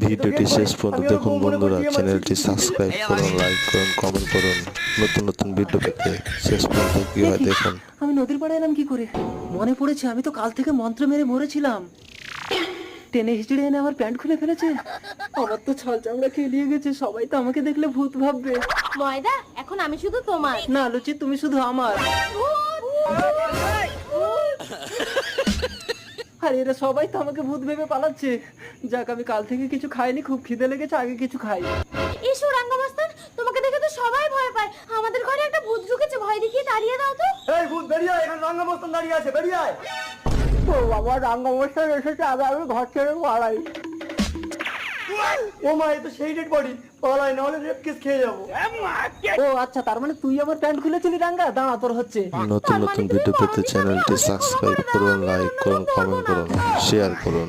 ভিডিওটি শেষ পর্যন্ত দেখুন বন্ধুরা, চ্যানেলটি সাবস্ক্রাইব করুন, লাইক করুন, কমেন্ট করুন। নতুন নতুন ভিডিও পেতে শেষ পর্যন্ত কি হয় দেখুন। আমি নদীর পাড়ে এলাম কি করে? মনে পড়েছে, আমি তো কাল থেকে মন্ত্র মেরে মরেছিলাম। টেনে হিচড়ে এনে আমার প্যান্ট খুলে ফেলেছে। আমার তো ছাল চামড়া খেলিয়ে গেছে, সবাই তো আমাকে দেখলে ভূত ভাববে। ময়দা, এখন আমি শুধু তোমার না লুচি, তুমি শুধু আমার। আর এরা সবাই তো আমাকে ভূত ভেবে পালাচ্ছে। যাক, আমি কাল থেকে কিছু খাইনি, খুব খিদে লেগেছে, আগে কিছু খাই। ইসু রাঙ্গামাস্তান, তোমাকে দেখে তো সবাই ভয় পায়। আমাদের ঘরে একটা ভূত ঢুকেছে, ভয় দেখিয়ে তাড়িয়ে দাও তো। এই ভূত বেরিয়ে আয়, এখানে রাঙ্গামস্তান দাঁড়িয়ে আছে, বেরিয়ে আয়। ও বাবা, রাঙ্গামশাই এসেছে, আগে আমি ঘর ছেড়ে পালাই। ও মা, এ তো সেই ডেড বডি, পালাই না হলে রেপ কেস খেয়ে যাবো। ও আচ্ছা, তার মানে তুই আমার প্যান্ট খুলেছিলি রাঙ্গা? দাঁড়া, তোর হচ্ছে। নতুন নতুন ভিডিও পেতে চ্যানেলটি সাবস্ক্রাইব করুন, লাইক করুন, কমেন্ট করুন, শেয়ার করুন।